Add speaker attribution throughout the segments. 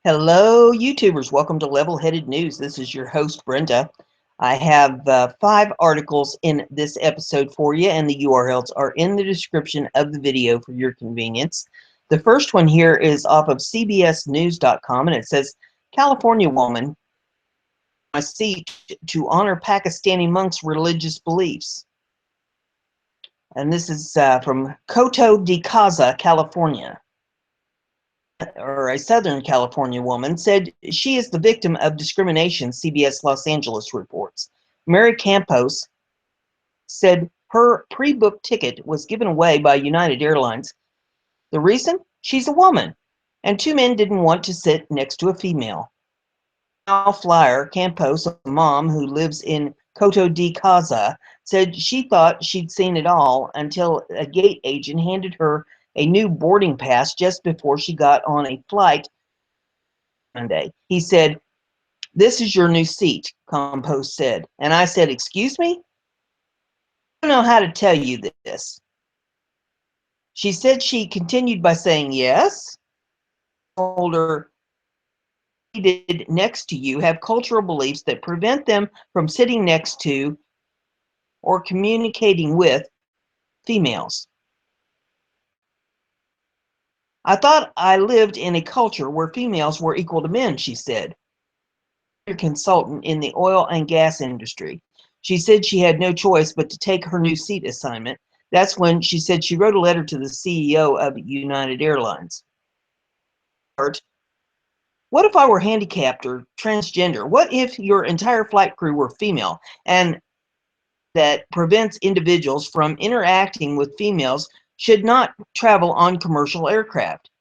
Speaker 1: Hello, YouTubers. Welcome to Level-Headed News. This is your host, Brenda. I have 5 articles in this episode for you, and the URLs are in the description of the video for your convenience. The first one here is off of cbsnews.com, and it says, California woman a seat to honor Pakistani monks' religious beliefs. And this is from Coto de Caza, California. Or a Southern California woman said she is the victim of discrimination, CBS Los Angeles reports. Mary Campos said her pre-booked ticket was given away by United Airlines. The reason? She's a woman, and 2 men didn't want to sit next to a female. Now flyer Campos, a mom who lives in Coto de Caza, said she thought she'd seen it all until a gate agent handed her a new boarding pass just before she got on a flight Monday. He said, "This is your new seat," Campos said. And I said, "Excuse me? I don't know how to tell you this." She said she continued by saying, "Yes." I told her, "Seated next to you have cultural beliefs that prevent them from sitting next to or communicating with females. I thought I lived in a culture where females were equal to men," she said. A consultant in the oil and gas industry. She said she had no choice but to take her new seat assignment. That's when she said she wrote a letter to the CEO of United Airlines. What if I were handicapped or transgender? What if your entire flight crew were female? And that prevents individuals from interacting with females should not travel on commercial aircraft.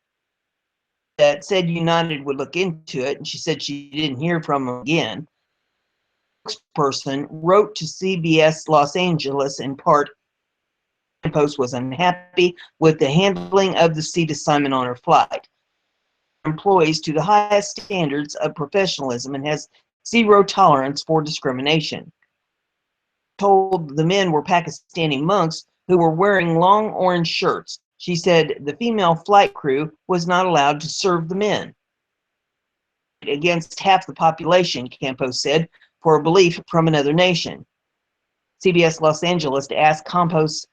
Speaker 1: That said United would look into it, and she said she didn't hear from them again. The spokesperson wrote to CBS Los Angeles in part, Post was unhappy with the handling of the seat assignment on her flight. Employees to the highest standards of professionalism and has zero tolerance for discrimination. Told the men were Pakistani monks who were wearing long orange shirts. She said the female flight crew was not allowed to serve the men. Against half the population, Campos said, for a belief from another nation. CBS Los Angeles asked Campos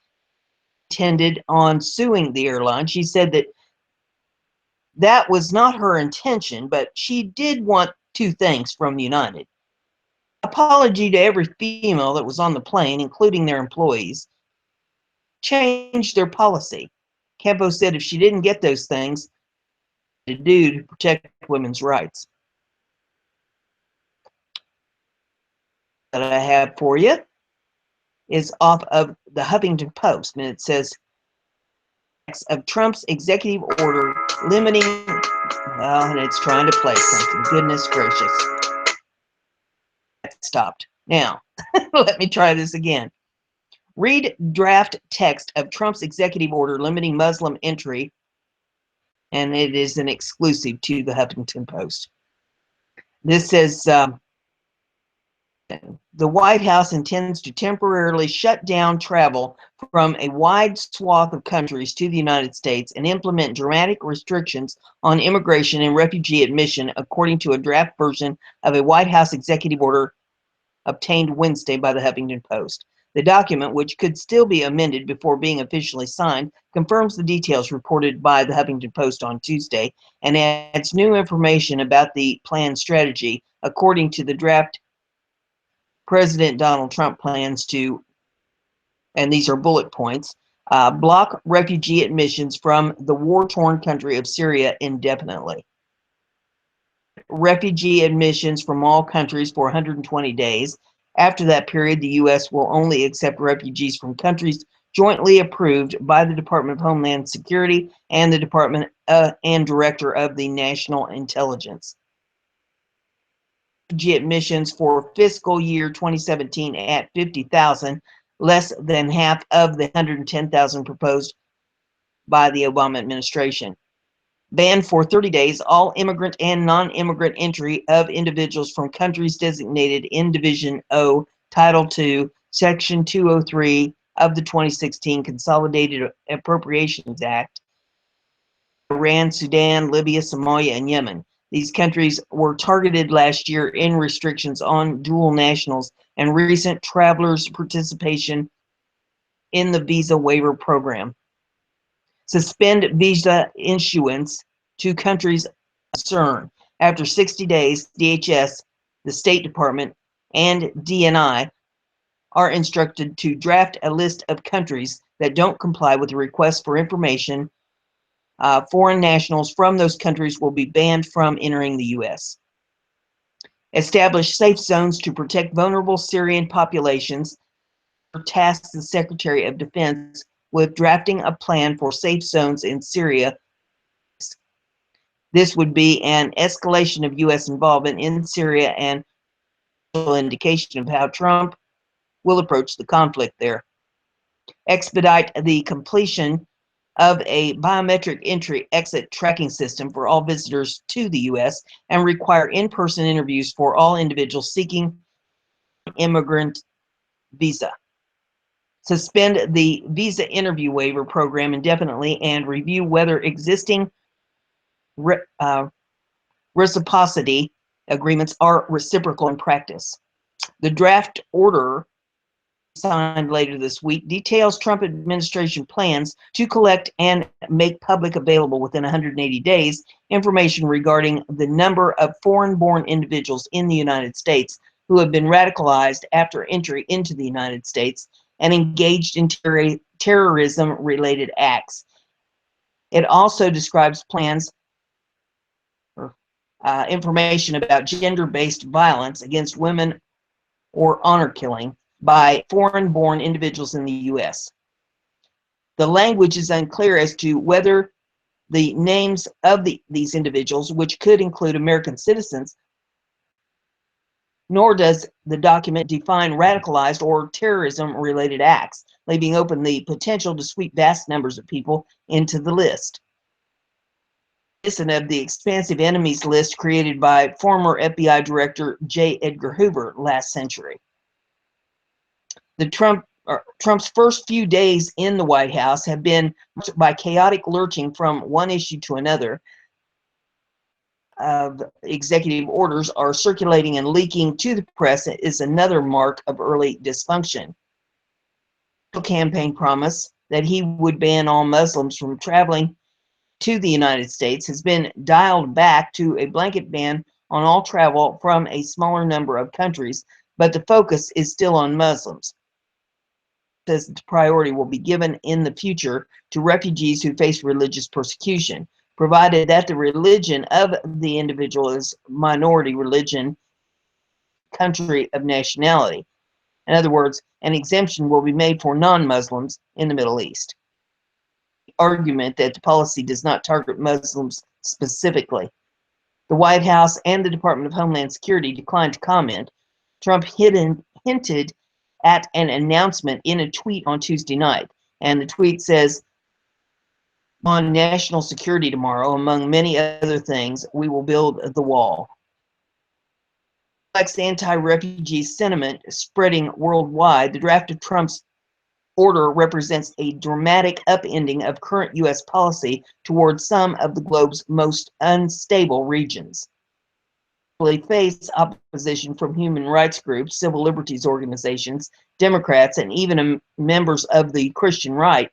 Speaker 1: intended on suing the airline. She said that was not her intention, but she did want 2 things from United. Apology to every female that was on the plane, including their employees. Change their policy. Campos said if she didn't get those things, to do to protect women's rights. That I have for you is off of the Huffington Post, and it says of Trump's executive order limiting, well, and it's trying to play something. Goodness gracious. That stopped. Now, let me try this again. Read draft text of Trump's executive order limiting Muslim entry, and it is an exclusive to the Huffington Post. This says the White House intends to temporarily shut down travel from a wide swath of countries to the United States and implement dramatic restrictions on immigration and refugee admission, according to a draft version of a White House executive order obtained Wednesday by the Huffington Post. The document, which could still be amended before being officially signed, confirms the details reported by the Huffington Post on Tuesday and adds new information about the planned strategy. According to the draft, President Donald Trump plans to, and these are bullet points, block refugee admissions from the war-torn country of Syria indefinitely. Refugee admissions from all countries for 120 days. After that period, the U.S. will only accept refugees from countries jointly approved by the Department of Homeland Security and the Department and Director of the National Intelligence. Refugee admissions for fiscal year 2017 at 50,000, less than half of the 110,000 proposed by the Obama administration. Ban for 30 days all immigrant and non-immigrant entry of individuals from countries designated in Division O, Title II, Section 203 of the 2016 Consolidated Appropriations Act, Iran, Sudan, Libya, Somalia, and Yemen. These countries were targeted last year in restrictions on dual nationals and recent travelers' participation in the visa waiver program. Suspend visa issuance to countries of concern. After 60 days, DHS, the State Department, and DNI are instructed to draft a list of countries that don't comply with the request for information. Foreign nationals from those countries will be banned from entering the U.S. Establish safe zones to protect vulnerable Syrian populations. Tasked the Secretary of Defense with drafting a plan for safe zones in Syria. This would be an escalation of U.S. involvement in Syria and an indication of how Trump will approach the conflict there. Expedite the completion of a biometric entry-exit tracking system for all visitors to the U.S. and require in-person interviews for all individuals seeking immigrant visa. Suspend the visa interview waiver program indefinitely and review whether existing reciprocity agreements are reciprocal in practice. The draft order signed later this week details Trump administration plans to collect and make public available within 180 days information regarding the number of foreign-born individuals in the United States who have been radicalized after entry into the United States and engaged in terrorism-related acts. It also describes plans or information about gender-based violence against women or honor killing by foreign-born individuals in the U.S. The language is unclear as to whether the names of these individuals, which could include American citizens, nor does the document define radicalized or terrorism-related acts, leaving open the potential to sweep vast numbers of people into the list. Of the expansive enemies list created by former FBI Director J. Edgar Hoover last century. Trump's first few days in the White House have been marked by chaotic lurching from one issue to another. Of executive orders are circulating and leaking to the press is another mark of early dysfunction. The campaign promise that he would ban all Muslims from traveling to the United States has been dialed back to a blanket ban on all travel from a smaller number of countries, but the focus is still on Muslims. Says the priority will be given in the future to refugees who face religious persecution, provided that the religion of the individual is minority religion, country of nationality. In other words, an exemption will be made for non-Muslims in the Middle East. Argument that the policy does not target Muslims specifically. The White House and the Department of Homeland Security declined to comment. Trump hinted at an announcement in a tweet on Tuesday night, and the tweet says, "On national security tomorrow, among many other things, we will build the wall." Reflects anti-refugee sentiment spreading worldwide. The draft of Trump's order represents a dramatic upending of current U.S. policy towards some of the globe's most unstable regions. They face opposition from human rights groups, civil liberties organizations, Democrats, and even members of the Christian right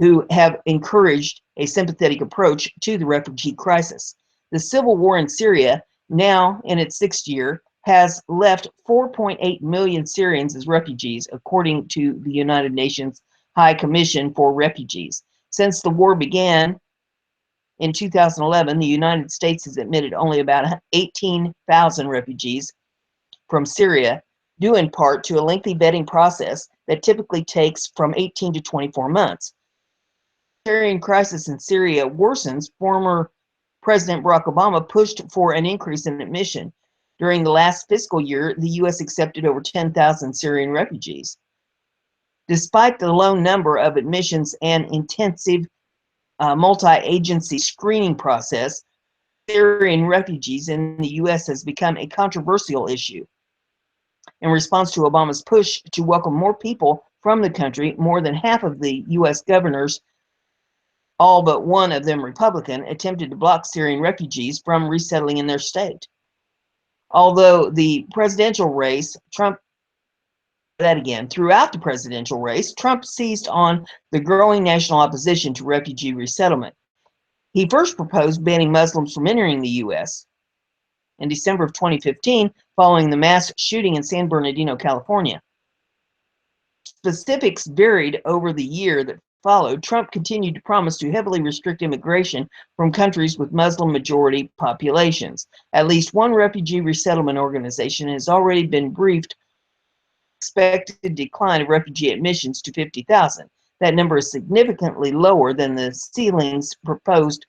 Speaker 1: who have encouraged a sympathetic approach to the refugee crisis. The civil war in Syria, now in its 6th year, has left 4.8 million Syrians as refugees, according to the United Nations High Commission for Refugees. Since the war began in 2011, the United States has admitted only about 18,000 refugees from Syria, due in part to a lengthy vetting process that typically takes from 18 to 24 months. The Syrian crisis in Syria worsens. Former President Barack Obama pushed for an increase in admission. During the last fiscal year, the U.S. accepted over 10,000 Syrian refugees. Despite the low number of admissions and intensive multi-agency screening process, Syrian refugees in the U.S. has become a controversial issue. In response to Obama's push to welcome more people from the country, more than half of the U.S. governors all but one of them Republican, attempted to block Syrian refugees from resettling in their state. Although the presidential race, throughout the presidential race, Trump seized on the growing national opposition to refugee resettlement. He first proposed banning Muslims from entering the U.S. in December of 2015, following the mass shooting in San Bernardino, California. Specifics varied over the year that followed. Trump continued to promise to heavily restrict immigration from countries with Muslim majority populations. At least one refugee resettlement organization has already been briefed on the expected decline of refugee admissions to 50,000. That number is significantly lower than the ceilings proposed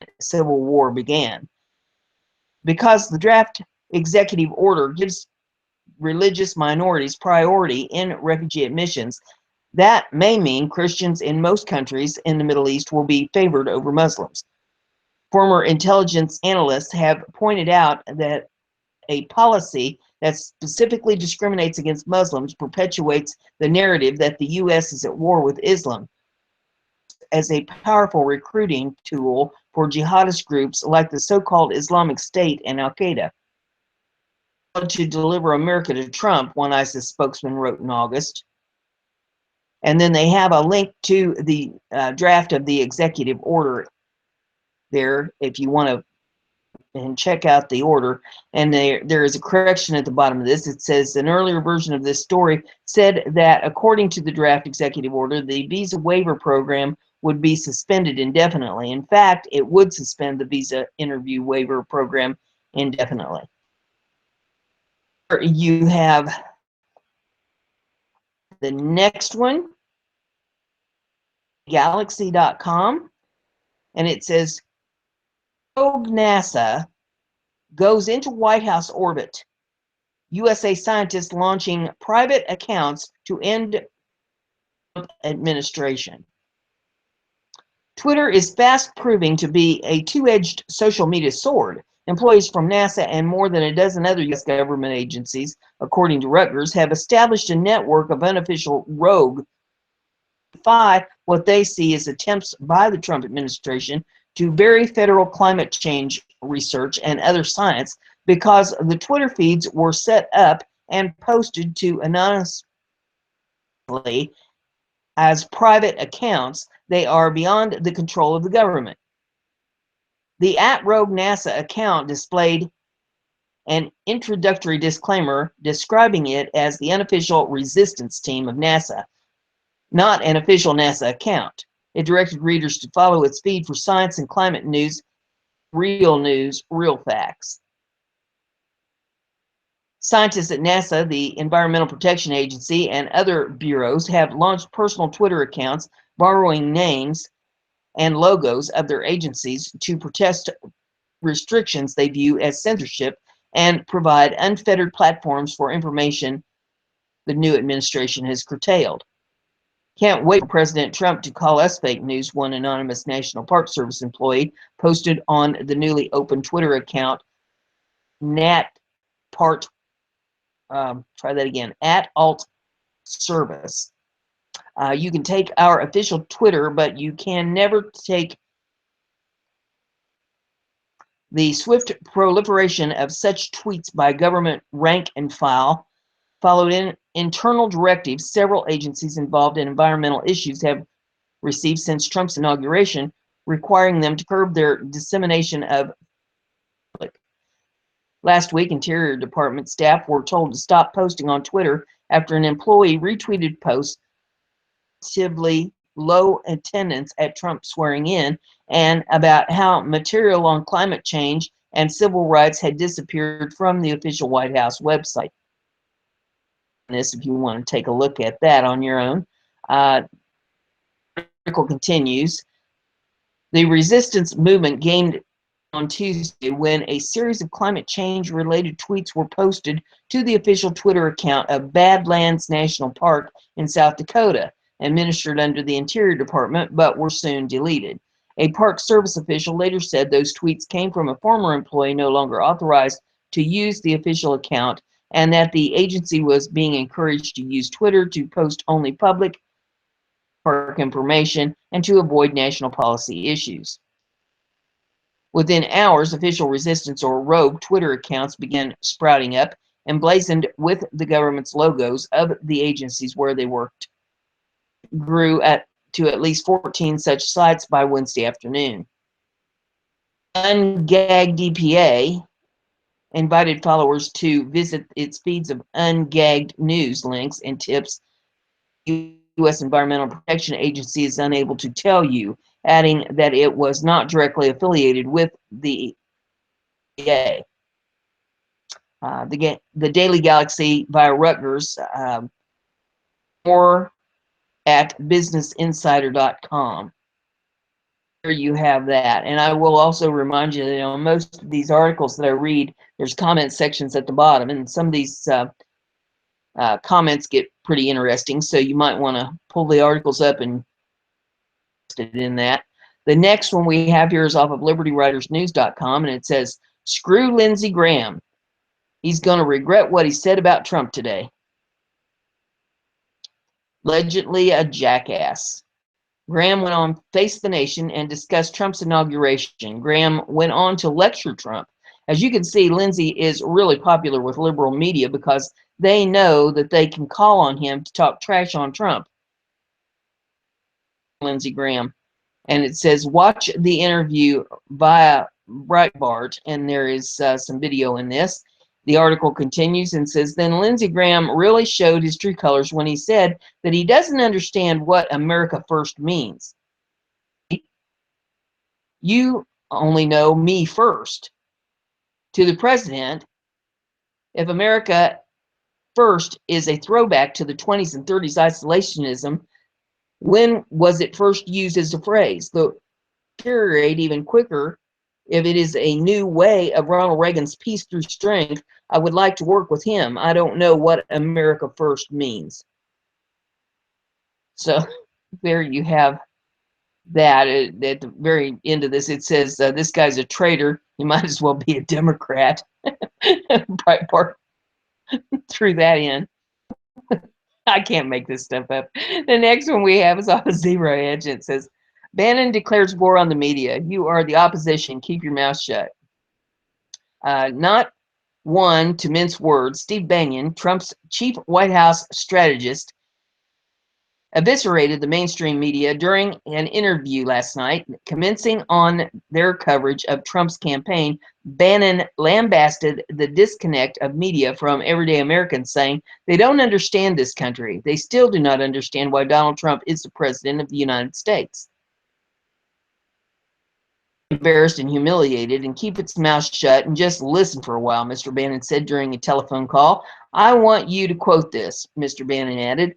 Speaker 1: when the Civil War began. Because the draft executive order gives religious minorities priority in refugee admissions, that may mean Christians in most countries in the Middle East will be favored over Muslims. Former intelligence analysts have pointed out that a policy that specifically discriminates against Muslims perpetuates the narrative that the U.S. is at war with Islam, as a powerful recruiting tool for jihadist groups like the so-called Islamic State and Al-Qaeda. To deliver America to Trump, one ISIS spokesman wrote in August. And then they have a link to the draft of the executive order there if you want to and check out the order. And there is a correction at the bottom of this. It says an earlier version of this story said that according to the draft executive order, the visa waiver program would be suspended indefinitely. In fact, it would suspend the visa interview waiver program indefinitely. You have the next one, galaxy.com, and it says rogue NASA goes into White House orbit. USA scientists launching private accounts to end administration. Twitter is fast proving to be a two-edged social media sword. Employees from NASA and more than a dozen other U.S. government agencies, according to Rutgers, have established a network of unofficial rogue defy what they see as attempts by the Trump administration to bury federal climate change research and other science, because the Twitter feeds were set up and posted to anonymously as private accounts. They are beyond the control of the government. The @Rogue NASA account displayed an introductory disclaimer describing it as the unofficial resistance team of NASA, not an official NASA account. It directed readers to follow its feed for science and climate news, real facts. Scientists at NASA, the Environmental Protection Agency, and other bureaus have launched personal Twitter accounts borrowing names and logos of their agencies to protest restrictions they view as censorship and provide unfettered platforms for information the new administration has curtailed. Can't wait for President Trump to call us fake news, one anonymous National Park Service employee posted on the newly opened Twitter account, @alt service. You can take our official Twitter, but you can never take the swift proliferation of such tweets by government rank and file. Followed in internal directives several agencies involved in environmental issues have received since Trump's inauguration, requiring them to curb their dissemination of public. Last week, Interior Department staff were told to stop posting on Twitter after an employee retweeted posts relatively low attendance at Trump swearing in and about how material on climate change and civil rights had disappeared from the official White House website. This, if you want to take a look at that on your own. The article continues. The resistance movement gained on Tuesday when a series of climate change related tweets were posted to the official Twitter account of Badlands National Park in South Dakota, administered under the Interior Department, but were soon deleted. A Park Service official later said those tweets came from a former employee no longer authorized to use the official account, and that the agency was being encouraged to use Twitter to post only public park information and to avoid national policy issues. Within hours, official resistance or rogue Twitter accounts began sprouting up, emblazoned with the government's logos of the agencies where they worked. Grew to at least 14 such sites by Wednesday afternoon. Ungagged DPA invited followers to visit its feeds of ungagged news links and tips the U.S. Environmental Protection Agency is unable to tell you, adding that it was not directly affiliated with the EPA. The Daily Galaxy via Rutgers, more at businessinsider.com. There you have that. And I will also remind you that on most of these articles that I read, there's comment sections at the bottom, and some of these comments get pretty interesting, so you might want to pull the articles up and it in that. The next one we have here is off of libertywritersnews.com, and it says, "Screw Lindsey Graham. He's going to regret what he said about Trump today. Allegedly a jackass." Graham went on Face the Nation and discussed Trump's inauguration. Graham went on to lecture Trump. As you can see, Lindsey is really popular with liberal media because they know that they can call on him to talk trash on Trump. Lindsey Graham. And it says, watch the interview via Breitbart, and there is some video in this. The article continues and says, then Lindsey Graham really showed his true colors when he said that he doesn't understand what America first means. You only know me first. To the president, if America first is a throwback to the 20s and 30s isolationism, when was it first used as a phrase? Though deteriorate even quicker if it is a new way of Ronald Reagan's peace through strength. I would like to work with him. I don't know what America first means. So there you have that. At the very end of this, it says this guy's a traitor. He might as well be a Democrat. Breitbart threw that in. I can't make this stuff up. The next one we have is off of Zero Edge. It says, Bannon declares war on the media. You are the opposition. Keep your mouth shut. Not one to mince words, Steve Bannon, Trump's chief White House strategist, eviscerated the mainstream media during an interview last night. Commencing on their coverage of Trump's campaign, Bannon lambasted the disconnect of media from everyday Americans, saying they don't understand this country. They still do not understand why Donald Trump is the president of the United States. Embarrassed and humiliated, and keep its mouth shut and just listen for a while, Mr. Bannon said during a telephone call. I want you to quote this, Mr. Bannon added.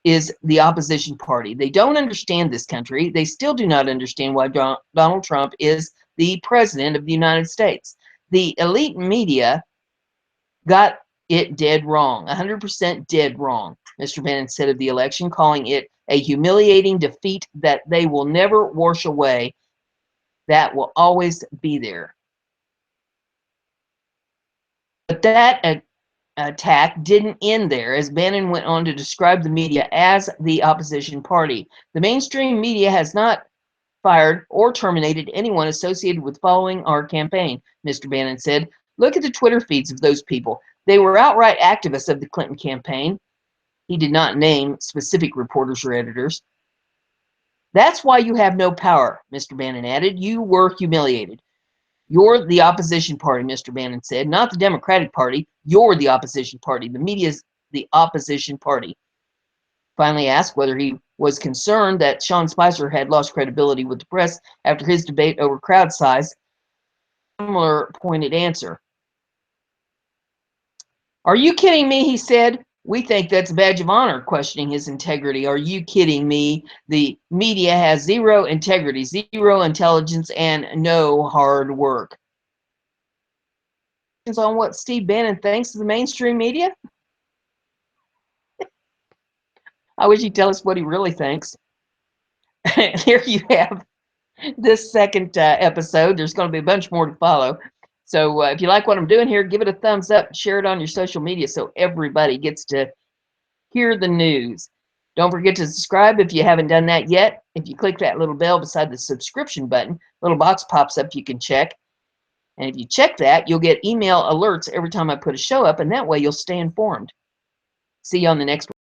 Speaker 1: Is the opposition party. They don't understand this country. They still do not understand why Donald Trump is the president of the United States. The elite media got it dead wrong, 100% dead wrong, Mr. Bannon said of the election, calling it a humiliating defeat that they will never wash away, that will always be there. But that attack didn't end there, as Bannon went on to describe the media as the opposition party. The mainstream media has not fired or terminated anyone associated with following our campaign, Mr. Bannon said. Look at the Twitter feeds of those people. They were outright activists of the Clinton campaign. He did not name specific reporters or editors. That's why you have no power, Mr. Bannon added. You were humiliated. You're the opposition party, Mr. Bannon said, not the Democratic Party. You're the opposition party. The media is the opposition party. Finally asked whether he was concerned that Sean Spicer had lost credibility with the press after his debate over crowd size. Similar pointed answer. Are you kidding me? He said. We think that's a badge of honor, questioning his integrity. Are you kidding me? The media has zero integrity, zero intelligence, and no hard work. On what Steve Bannon thinks of the mainstream media? I wish he'd tell us what he really thinks. Here you have this second episode. There's going to be a bunch more to follow. So if you like what I'm doing here, give it a thumbs up, share it on your social media so everybody gets to hear the news. Don't forget to subscribe if you haven't done that yet. If you click that little bell beside the subscription button, little box pops up you can check. And if you check that, you'll get email alerts every time I put a show up, and that way you'll stay informed. See you on the next one.